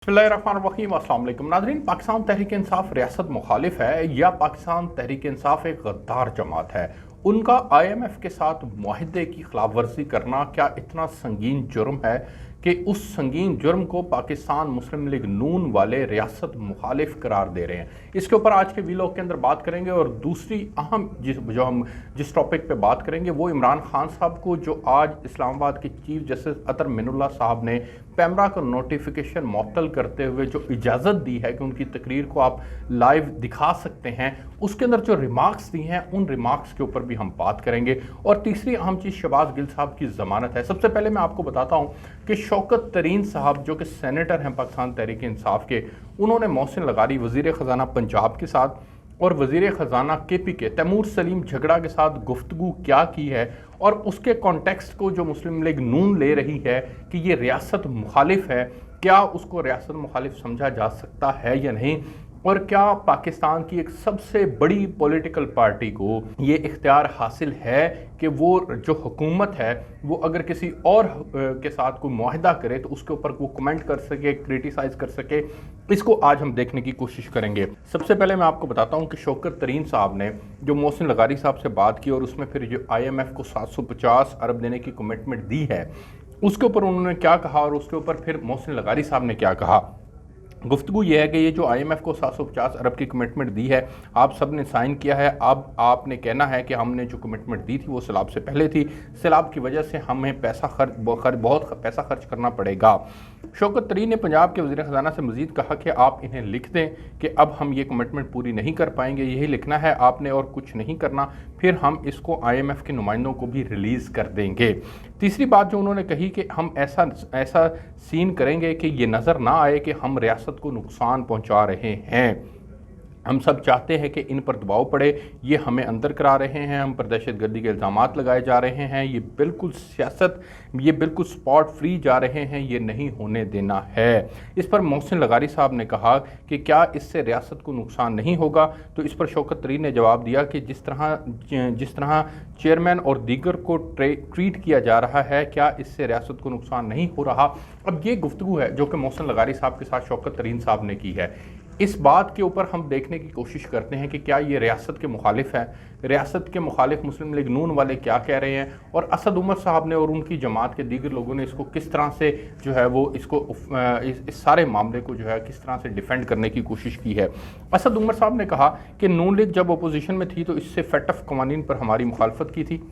बिस्मिल्लाहिर्रहमानिर्रहीम। अस्सलाम वालेकुम नाज़रीन। पाकिस्तान तहरीक इंसाफ रियासत मुखालिफ है या पाकिस्तान तहरीक इंसाफ एक गद्दार जमात है? उनका IMF के साथ मुआहदे की खिलाफ वर्जी करना क्या इतना संगीन जुर्म है कि उस संगीन जुर्म को पाकिस्तान मुस्लिम लीग नून वाले रियासत मुखालिफ करार दे रहे हैं? इसके ऊपर आज के वीलॉग के अंदर बात करेंगे। और दूसरी अहम जिस टॉपिक पे बात करेंगे वो इमरान खान साहब को, जो आज इस्लामाबाद के चीफ जस्टिस अतर मिनुल्लाह साहब ने पैमरा का नोटिफिकेशन मुअत्तल करते हुए जो इजाज़त दी है कि उनकी तकरीर को आप लाइव दिखा सकते हैं, उसके अंदर जो रिमार्क्स दी हैं उन रिमार्क्स के ऊपर भी हम बात करेंगे। और तीसरी अहम चीज़ शहबाज गिल साहब की ज़मानत है। सबसे पहले मैं आपको बताता हूं कि शौकत तरीन साहब जो कि सेनेटर हैं पाकिस्तान तहरीक इंसाफ के, उन्होंने मोहसिन लगारी वज़ीर ख़जाना पंजाब के साथ और वज़ीर ख़जाना KP के तैमूर सलीम झगड़ा के साथ गुफ्तगू क्या की है और उसके कॉन्टेक्स्ट को जो मुस्लिम लीग नून ले रही है कि ये रियासत मुखालिफ है, क्या उसको रियासत मुखालिफ समझा जा सकता है या नहीं, और क्या पाकिस्तान की एक सबसे बड़ी पॉलिटिकल पार्टी को ये इख्तियार हासिल है कि वो जो हुकूमत है वो अगर किसी और के साथ कोई मुआहदा करे तो उसके ऊपर वो कमेंट कर सके, क्रिटिसाइज़ कर सके। इसको आज हम देखने की कोशिश करेंगे। सबसे पहले मैं आपको बताता हूँ कि शौकत तरीन साहब ने जो मोहसिन लगारी साहब से बात की और उसमें फिर जो IMF को 750 अरब देने की कमिटमेंट दी है, उसके ऊपर उन्होंने क्या कहा और उसके ऊपर फिर मोहसिन लगारी साहब ने क्या कहा। गुफ्तगू ये है कि ये जो IMF को 750 अरब की कमिटमेंट दी है, आप सब ने साइन किया है। अब आपने कहना है कि हमने जो कमिटमेंट दी थी वो सैलाब से पहले थी, सैलाब की वजह से हमें बहुत पैसा खर्च करना पड़ेगा। शौकत तरीन ने पंजाब के वज़ीर ख़जाना से मज़ीद कहा कि आप इन्हें लिख दें कि अब हम ये कमिटमेंट पूरी नहीं कर पाएंगे, यही लिखना है आपने और कुछ नहीं करना, फिर हम इसको IMF के नुमाइंदों को भी रिलीज़ कर देंगे। तीसरी बात जो उन्होंने कही कि हम ऐसा सीन करेंगे कि ये नज़र ना आए कि हम रियासत को नुकसान पहुंचा रहे हैं। हम सब चाहते हैं कि इन पर दबाव पड़े, ये हमें अंदर करा रहे हैं, हम पर दहशतगर्दी के इल्ज़ामात लगाए जा रहे हैं, ये बिल्कुल सियासत, ये बिल्कुल स्पॉट फ्री जा रहे हैं, ये नहीं होने देना है। इस पर मोहसिन लगारी साहब ने कहा कि क्या इससे रियासत को नुकसान नहीं होगा, तो इस पर शौकत तरीन ने जवाब दिया कि जिस तरह चेयरमैन और दीगर को ट्रीट किया जा रहा है, क्या इससे रियासत को नुकसान नहीं हो रहा। अब ये गुफ्तगू है जो कि मोहसिन लगारी साहब के साथ शौकत तरीन साहब ने की है। इस बात के ऊपर हम देखने की कोशिश करते हैं कि क्या ये रियासत के मुखालिफ है, रियासत के मुखालिफ मुस्लिम लीग नून वाले क्या कह रहे हैं, और असद उमर साहब ने और उनकी जमात के दीगर लोगों ने इसको किस तरह से जो है वो इस सारे मामले को जो है किस तरह से डिफेंड करने की कोशिश की है। असद उमर साहब ने कहा कि नून लीग जब अपोजिशन में थी तो इससे फैटफ कवानीन पर हमारी मुखालफत की थी।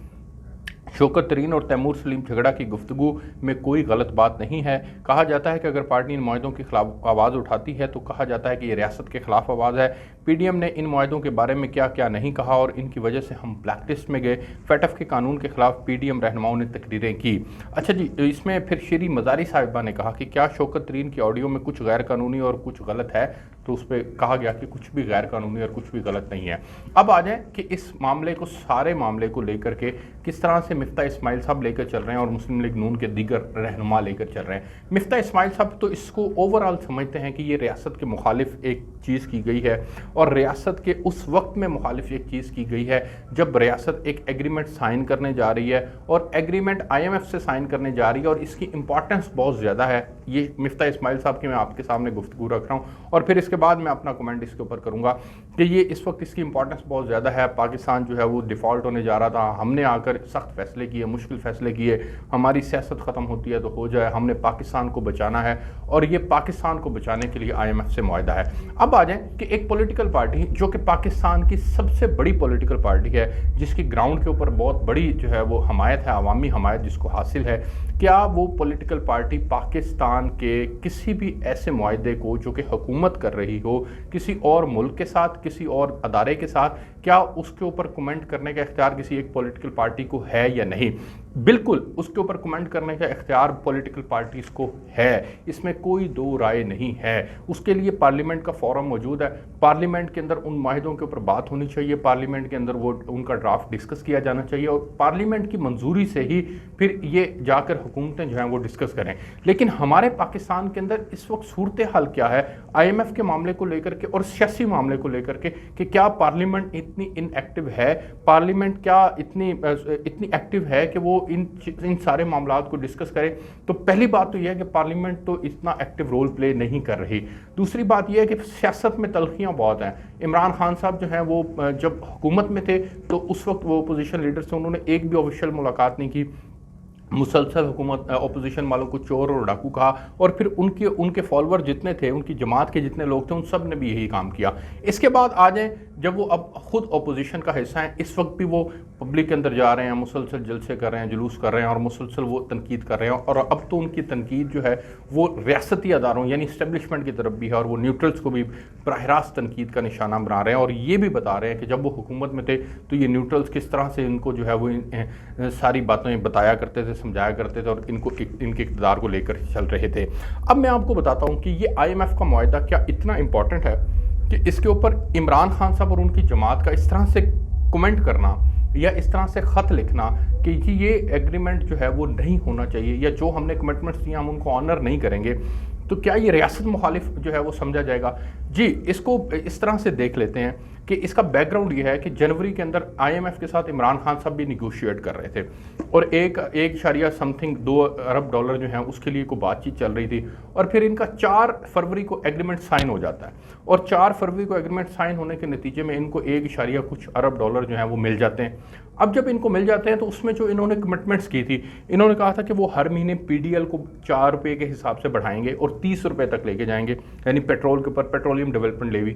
शौकत तरीन और तैमूर सलीम झगड़ा की गुफ्तगू में कोई गलत बात नहीं है। कहा जाता है कि अगर पार्टी इन मुआहदों के खिलाफ आवाज़ उठाती है तो कहा जाता है कि ये रियासत के खिलाफ आवाज़ है। PDM ने इन मुआहदों के बारे में क्या क्या नहीं कहा और इनकी वजह से हम ब्लैक लिस्ट में गए। फैटफ के कानून के खिलाफ PDM रहनुमाओं ने तकरीरें की। अच्छा जी, इसमें फिर श्री मज़ारी साहिबा ने कहा कि क्या शौकत तरीन की ऑडियो में कुछ गैर कानूनी और कुछ गलत है, तो उस पर कहा गया कि कुछ भी गैर कानूनी और कुछ भी गलत नहीं है। अब आ जाए कि इस मामले को, सारे मामले को लेकर के किस तरह से मिफ्ता इस्माइल साहब लेकर चल रहे हैं और मुस्लिम लीग नून के दीगर रहनुमा लेकर चल रहे हैं। मिफ्ता इस्माइल साहब तो इसको ओवरऑल समझते हैं कि ये रियासत के मुखालिफ एक चीज़ की गई है और रियासत के उस वक्त में मुखालिफ एक चीज़ की गई है जब रियासत एक एग्रीमेंट साइन करने जा रही है और एग्रीमेंट IMF से साइन करने जा रही है और इसकी इंपॉर्टेंस बहुत ज़्यादा है। ये मिफ्ता इस्माइल साहब की मैं आपके सामने गुफ्तगू रख रहा हूँ और फिर इसके बाद मैं अपना कमेंट इसके ऊपर करूँगा कि ये इस वक्त इसकी इंपॉर्टेंस बहुत ज़्यादा है। पाकिस्तान जो है वो डिफ़ॉल्ट होने जा रहा था, हमने आकर सख्त फैसले किए, मुश्किल फैसले किए, हमारी सियासत ख़त्म होती है तो हो जाए, हमने पाकिस्तान को बचाना है और ये पाकिस्तान को बचाने के लिए IMF से मुआहदा है। अब आ जाए कि एक पॉलिटिकल पार्टी जो कि पाकिस्तान की सबसे बड़ी पॉलिटिकल पार्टी है, जिसकी ग्राउंड के ऊपर बहुत बड़ी जो है वो हमायत है, अवामी हमायत जिसको हासिल है, क्या वो पॉलिटिकल पार्टी पाकिस्तान के किसी भी ऐसे मुआहदे को जो कि हुकूमत कर रही हो किसी और मुल्क के साथ, किसी और अदारे के साथ, क्या उसके ऊपर कमेंट करने का इख्तियार किसी एक पॉलिटिकल पार्टी को है या नहीं? बिल्कुल उसके ऊपर कमेंट करने का इख्तियार पॉलिटिकल पार्टीज़ को है, इसमें कोई दो राय नहीं है। उसके लिए पार्लियामेंट का फोरम मौजूद है, पार्लियामेंट के अंदर उन माहिदों के ऊपर बात होनी चाहिए, पार्लियामेंट के अंदर वो उनका ड्राफ्ट डिस्कस किया जाना चाहिए और पार्लियामेंट की मंजूरी से ही फिर ये जाकर हुकूमतें जो हैं वो डिस्कस करें। लेकिन हमारे पाकिस्तान के अंदर इस वक्त सूरत हाल क्या है IMF के मामले को लेकर के और सियासी मामले को लेकर के कि क्या पार्लियामेंट इतनी इनएक्टिव है, पार्लियामेंट क्या इतनी एक्टिव है कि वो ان سارے معاملات کو ڈسکس کرے تو پہلی بات تو یہ ہے کہ پارلیمنٹ تو اتنا ایکٹیو رول پلے نہیں کر رہی. دوسری بات یہ ہے کہ سیاست میں تلخیاں بہت ہیں. عمران خان صاحب جو ہیں وہ جب حکومت میں تھے تو اس وقت وہ اپوزیشن لیڈر سے انہوں نے ایک بھی آفیشیل ملاقات نہیں کی. مسلسل حکومت اپوزیشن والوں کو چور اور ڈاکو کہا, اور پھر ان کے فالوور جتنے تھے, ان کی جماعت کے جتنے لوگ تھے, ان سب نے بھی یہی کام کیا. اس کے بعد آ جائیں جب وہ اب خود اپوزیشن کا حصہ ہیں, اس وقت بھی وہ پبلک کے اندر جا رہے ہیں, مسلسل جلسے کر رہے ہیں, جلوس کر رہے ہیں, اور مسلسل وہ تنقید کر رہے ہیں. اور اب تو ان کی تنقید جو ہے وہ ریاستی اداروں یعنی اسٹیبلشمنٹ کی طرف بھی ہے, اور وہ نیوٹرلز کو بھی براہ راست تنقید کا نشانہ بنا رہے ہیں. اور یہ بھی بتا رہے ہیں کہ جب وہ حکومت میں تھے تو یہ نیوٹرلز کس طرح سے ان کو جو ہے وہ ساری باتیں بتایا کرتے تھے, سمجھایا کرتے تھے, اور ان کے اقتدار کو لے کر چل رہے تھے. اب میں آپ کو بتاتا ہوں کہ یہ IMF کا معاہدہ کیا اتنا امپورٹنٹ ہے کہ اس کے اوپر عمران خان صاحب اور ان کی جماعت کا اس طرح سے کومنٹ کرنا یا اس طرح سے خط لکھنا کہ یہ ایگریمنٹ جو ہے وہ نہیں ہونا چاہیے, یا جو ہم نے کمٹمنٹس دیے ہم ان کو آنر نہیں کریں گے, تو کیا یہ ریاست مخالف جو ہے وہ سمجھا جائے گا؟ جی, اس کو اس طرح سے دیکھ لیتے ہیں کہ اس کا بیک گراؤنڈ یہ ہے کہ جنوری کے اندر IMF کے ساتھ عمران خان صاحب بھی نیگوشیٹ کر رہے تھے, اور 1.2 ارب ڈالر جو ہیں اس کے لیے کوئی بات چیت چل رہی تھی. اور پھر ان کا 4 فروری کو ایگریمنٹ سائن ہو جاتا ہے, اور 4 فروری کو ایگریمنٹ سائن ہونے کے نتیجے میں ان کو 1 کچھ ارب ڈالر جو ہیں وہ مل جاتے ہیں. اب جب ان کو مل جاتے ہیں تو اس میں جو انہوں نے کمٹمنٹس کی تھی, انہوں نے کہا تھا کہ وہ ہر مہینے PDL کو 4 روپے کے حساب سے بڑھائیں گے اور 30 روپے تک لے کے جائیں گے, یعنی پیٹرول کے اوپر پیٹرولیم ڈیولپمنٹ لیوی.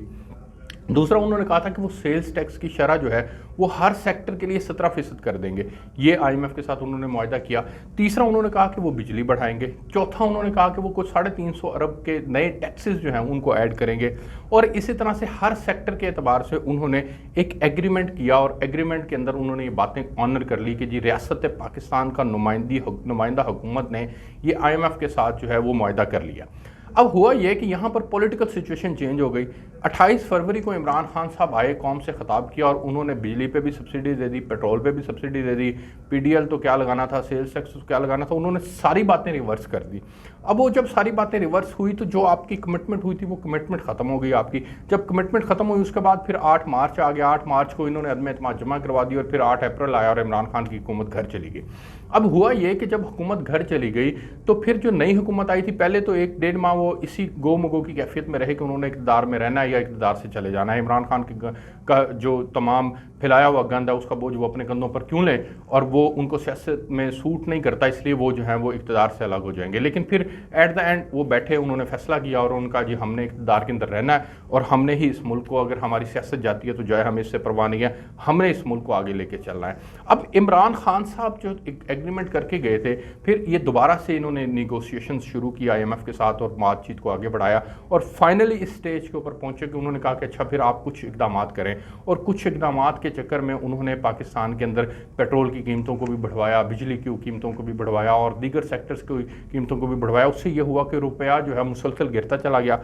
دوسرا انہوں نے کہا تھا کہ وہ سیلز ٹیکس کی شرح جو ہے وہ ہر سیکٹر کے لیے 17% کر دیں گے. یہ IMF کے ساتھ انہوں نے معاہدہ کیا. تیسرا انہوں نے کہا کہ وہ بجلی بڑھائیں گے. چوتھا انہوں نے کہا کہ وہ کچھ 350 ارب کے نئے ٹیکسز جو ہیں ان کو ایڈ کریں گے. اور اسی طرح سے ہر سیکٹر کے اعتبار سے انہوں نے ایک ایگریمنٹ کیا, اور ایگریمنٹ کے اندر انہوں نے یہ باتیں آنر کر لی کہ جی ریاست پاکستان کا نمائندہ حکومت نے یہ IMF کے ساتھ جو ہے وہ معاہدہ کر لیا. اب ہوا یہ کہ یہاں پر پولیٹیکل سچویشن چینج ہو گئی. 28 فروری کو عمران خان صاحب آئے, قوم سے خطاب کیا, اور انہوں نے بجلی پہ بھی سبسڈی دے دی, پیٹرول پہ بھی سبسڈی دے دی, PDL تو کیا لگانا تھا, سیلز ٹیکس تو کیا لگانا تھا, انہوں نے ساری باتیں ریورس کر دی. اب وہ جب ساری باتیں ریورس ہوئی تو جو آپ کی کمٹمنٹ ہوئی تھی وہ کمٹمنٹ ختم ہو گئی آپ کی. جب کمٹمنٹ ختم ہوئی اس کے بعد پھر 8 مارچ آ گیا. 8 مارچ کو انہوں نے عدم اعتماد جمع کروا دی, اور پھر 8 اپریل آیا اور عمران خان کی حکومت گھر چلی گئی. اب ہوا یہ کہ جب حکومت گھر چلی گئی تو پھر جو نئی حکومت آئی تھی, پہلے تو 1.5 ماہ وہ اسی گو مگو کی کیفیت میں رہے کہ انہوں نے اقتدار میں رہنا ہے یا اقتدار سے چلے جانا ہے. عمران خان کا جو تمام پھیلایا ہوا گند ہے اس کا بوجھ وہ اپنے کندھوں پر کیوں لیں, اور وہ ان کو سیاست میں سوٹ نہیں کرتا, اس لیے وہ جو ہیں وہ اقتدار سے الگ ہو جائیں گے. لیکن پھر ایٹ دا اینڈ وہ بیٹھے, انہوں نے فیصلہ کیا اور ان کا جی ہم نے اقتدار کے اندر رہنا ہے, اور ہم نے ہی اس ملک کو, اگر ہماری سیاست جاتی ہے تو جو ہے ہمیں اس سے پرواہ نہیں ہے, ہم نے اس ملک کو آگے لے کے چلنا ہے. اب عمران خان صاحب جو ایگریمنٹ کر کے گئے تھے, پھر یہ دوبارہ سے انہوں نے نیگوسیشنز شروع کی IMF کے ساتھ اور بات چیت کو آگے بڑھایا, اور فائنلی اس سٹیج کے اوپر پہنچے کہ انہوں نے کہا کہ اچھا پھر آپ کچھ اقدامات کریں. اور کچھ اقدامات کے چکر میں انہوں نے پاکستان کے اندر پیٹرول کی قیمتوں کو بھی بڑھوایا, بجلی کی قیمتوں کو بھی بڑھوایا, اور دیگر سیکٹرز کی قیمتوں کو بھی بڑھوایا. اس سے یہ ہوا کہ روپیہ جو ہے مسلسل گرتا چلا گیا,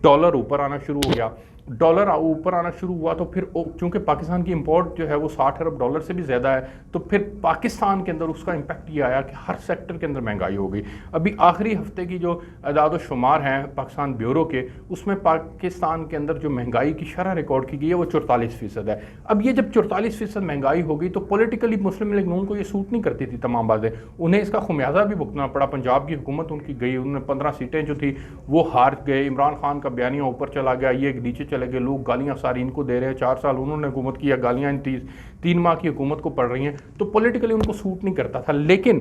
ڈالر اوپر آنا شروع ہو گیا. ڈالر اوپر آنا شروع ہوا تو پھر چونکہ پاکستان کی امپورٹ جو ہے وہ 60 ارب ڈالر سے بھی زیادہ ہے, تو پھر پاکستان کے اندر اس کا امپیکٹ یہ آیا کہ ہر سیکٹر کے اندر مہنگائی ہو گئی. ابھی آخری ہفتے کی جو اعداد و شمار ہیں پاکستان بیورو کے, اس میں پاکستان کے اندر جو مہنگائی کی شرح ریکارڈ کی گئی ہے وہ 44% ہے. اب یہ جب 44% مہنگائی ہو گئی تو پولیٹیکلی مسلم لیگ نون کو یہ سوٹ نہیں کرتی تھی تمام باتیں, انہیں اس کا خمیازہ بھی بھگتنا پڑا. پنجاب کی حکومت ان کی گئی, انہوں نے 15 سیٹیں جو تھی وہ ہار گئے. عمران خان کا بیانیہ اوپر چلا گیا, یہ نیچے چلے گئے, لوگ گالیاں ساری ان کو دے رہے ہیں. 4 سال انہوں نے حکومت کیا, گالیاں 3 ماہ کی حکومت کو پڑ رہی ہیں, تو پولیٹیکلی ان کو سوٹ نہیں کرتا تھا. لیکن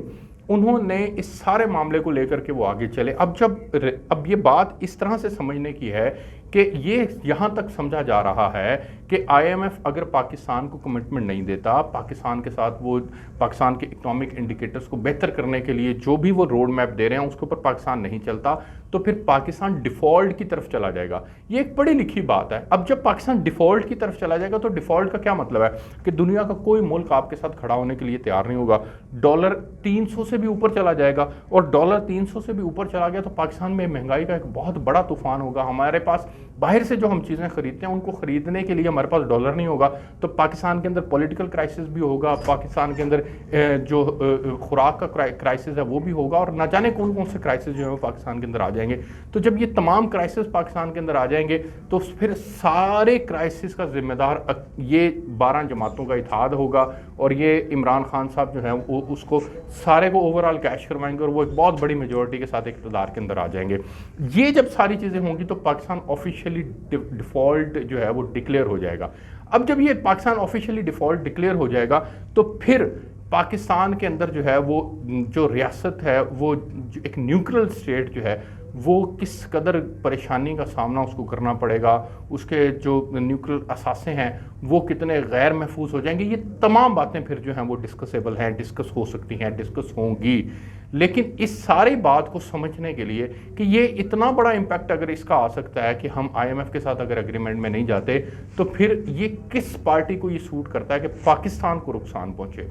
انہوں نے اس سارے معاملے کو لے کر کے وہ آگے چلے. اب یہ بات اس طرح سے سمجھنے کی ہے کہ یہ یہاں تک سمجھا جا رہا ہے کہ IMF اگر پاکستان کو کمٹمنٹ نہیں دیتا, پاکستان کے ساتھ وہ پاکستان کے اکنامک انڈیکیٹرز کو بہتر کرنے کے لیے جو بھی وہ روڈ میپ دے رہے ہیں اس کے اوپر پاکستان نہیں چلتا, تو پھر پاکستان ڈیفالٹ کی طرف چلا جائے گا. یہ ایک بڑی لکھی بات ہے. اب جب پاکستان ڈیفالٹ کی طرف چلا جائے گا تو ڈیفالٹ کا کیا مطلب ہے کہ دنیا کا کوئی ملک آپ کے ساتھ کھڑا ہونے کے لیے تیار نہیں ہوگا. ڈالر 300 سے بھی اوپر چلا جائے گا, اور ڈالر 300 سے بھی اوپر چلا گیا تو پاکستان میں مہنگائی کا ایک بہت بڑا طوفان ہوگا. ہمارے پاس باہر سے جو ہم چیزیں خریدتے ہیں ان کو خریدنے کے لیے हमारे पास डॉलर नहीं होगा तो पाकिस्तान के अंदर पॉलिटिकल क्राइसिस भी होगा, पाकिस्तान के अंदर जो खुराक का क्राइसिस है वो भी होगा, और ना जाने कौन कौन से क्राइसिस जो है वो पाकिस्तान के अंदर आ जाएंगे। तो जब ये तमाम क्राइसिस पाकिस्तान के अंदर आ जाएंगे तो फिर सारे क्राइसिस का जिम्मेदार ये 12 जमातों का इत्तेहाद होगा, और ये इमरान खान साहब जो है वो उसको सारे को ओवरऑल कैश करवाएंगे और वो एक बहुत बड़ी मेजोरिटी के साथ इक़्तिदार के अंदर आ जाएंगे। ये जब सारी चीज़ें होंगी तो पाकिस्तान ऑफिशियली डिफ़ॉल्ट जो है वो डिक्लेयर हो जाएगा। अब जब ये पाकिस्तान ऑफिशियली डिफ़ॉल्ट डिक्लेयर हो जाएगा तो फिर पाकिस्तान के अंदर जो है वो जो रियासत है वो एक न्यूट्रल स्टेट जो है वो किस कदर परेशानी का सामना उसको करना पड़ेगा, उसके जो न्यूट्रल असासे हैं वो कितने गैर महफूज हो जाएंगे, ये तमाम बातें फिर जो हैं वो डिस्कसेबल हैं, डिस्कस हो सकती हैं, डिस्कस होंगी। लेकिन इस सारी बात को समझने के लिए कि ये इतना बड़ा इम्पैक्ट अगर इसका आ सकता है कि हम IMF के साथ अगर एग्रीमेंट में नहीं जाते तो फिर ये किस पार्टी को ये सूट करता है कि पाकिस्तान को नुकसान पहुँचे।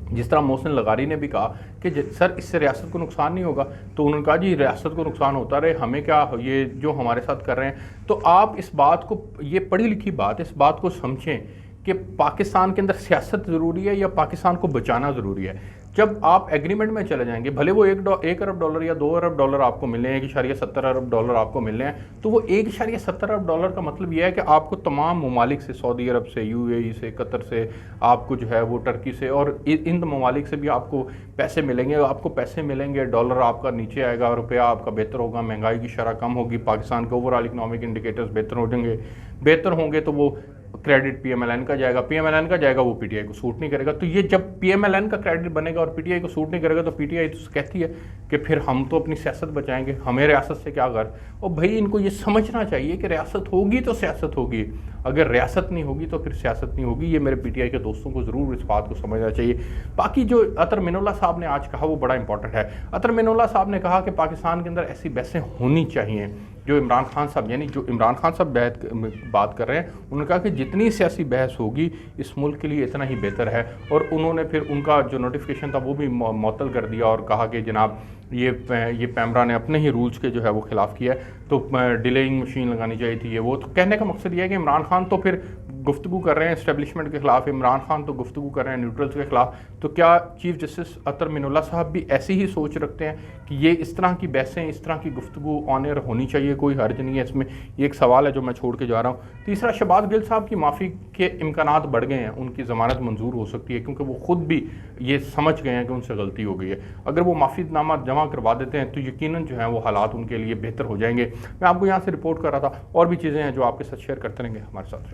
जिस तरह मोहसिन लगारी ने भी कहा कि सर इससे रियासत को नुकसान नहीं होगा, तो उन्होंने कहा जी रियासत को नुकसान होता रहे, हमें क्या, ये जो हमारे साथ कर रहे हैं। तो आप इस बात को, ये पढ़ी लिखी बात, इस बात को समझें कि पाकिस्तान के अंदर सियासत ज़रूरी है या पाकिस्तान को बचाना ज़रूरी है। जब आप एग्रीमेंट में चले जाएंगे, भले वो $1 अरब डॉलर या $2 अरब आपको मिलने हैं, $1.70 अरब आपको मिलने हैं, तो वो $1.70 अरब का मतलब ये है कि आपको तमाम ममालिक से, सऊदी अरब से, UAE से, कतर से, आपको जो है वो टर्की से और इन ममालिक से भी आपको पैसे मिलेंगे। आपको पैसे मिलेंगे, डॉलर आपका नीचे आएगा, रुपया आपका बेहतर होगा, महंगाई की शरह कम होगी, पाकिस्तान के ओवरऑल इकनॉमिक इंडिकेटर्स बेहतर होंगे तो वो क्रेडिट PMLN का जाएगा, PMLN का जाएगा, वो PTI को सूट नहीं करेगा। तो ये जब PMLN का क्रेडिट बनेगा और PTI को सूट नहीं करेगा तो PTI तो कहती है कि फिर हम तो अपनी सियासत बचाएंगे, हमें रियासत से क्या कर। और भाई इनको ये समझना चाहिए कि रियासत होगी तो सियासत होगी, अगर रियासत नहीं होगी तो फिर सियासत नहीं होगी। ये मेरे PTI के दोस्तों को ज़रूर इस बात को समझना चाहिए। बाकी जो अतर मिनुल्ला साहब ने आज कहा वो बड़ा इंपॉर्टेंट है। अतर मिनुल्ला साहब ने कहा कि पाकिस्तान के अंदर ऐसी बहसें होनी चाहिए जो इमरान खान साहब, यानी जो इमरान खान साहब बात कर रहे हैं, उन्होंने कहा कि जितनी सियासी बहस होगी इस मुल्क के लिए इतना ही बेहतर है। और उन्होंने फिर उनका जो नोटिफिकेशन था वो भी मअतल कर दिया और कहा कि जनाब ये पैमरा ने अपने ही रूल्स के जो है वो खिलाफ किया है, तो डिलेइंग मशीन लगानी चाहिए थी। ये वो तो कहने का मकसद ये है कि इमरान खान तो फिर गुफ्तगू कर रहे हैं इस्टेब्लिशमेंट के खिलाफ, इमरान खान तो गुफ्तगू कर रहे हैं न्यूट्रल्स के खिलाफ। तो क्या चीफ जस्टिस अतर मिनुल्ला साहब भी ऐसी ही सोच रखते हैं कि ये इस तरह की बहसें, इस तरह की गुफ्तगू ऑन एयर होनी चाहिए, कोई हर्ज नहीं है इसमें? ये एक सवाल है जो मैं छोड़ के जा रहा हूँ। तीसरा, शहबाज गिल साहब की माफ़ी के इम्कानात बढ़ गए हैं, उनकी ज़मानत मंजूर हो सकती है क्योंकि वो खुद भी ये समझ गए हैं कि उनसे गलती हो गई है। अगर वो माफ़ीनामा जमा करवा देते हैं तो यकीनन जो है वो हालात उनके लिए बेहतर हो जाएंगे। मैं आपको यहाँ से रिपोर्ट कर रहा था, और भी चीज़ें हैं जो आपके साथ शेयर करते रहेंगे, हमारे साथ।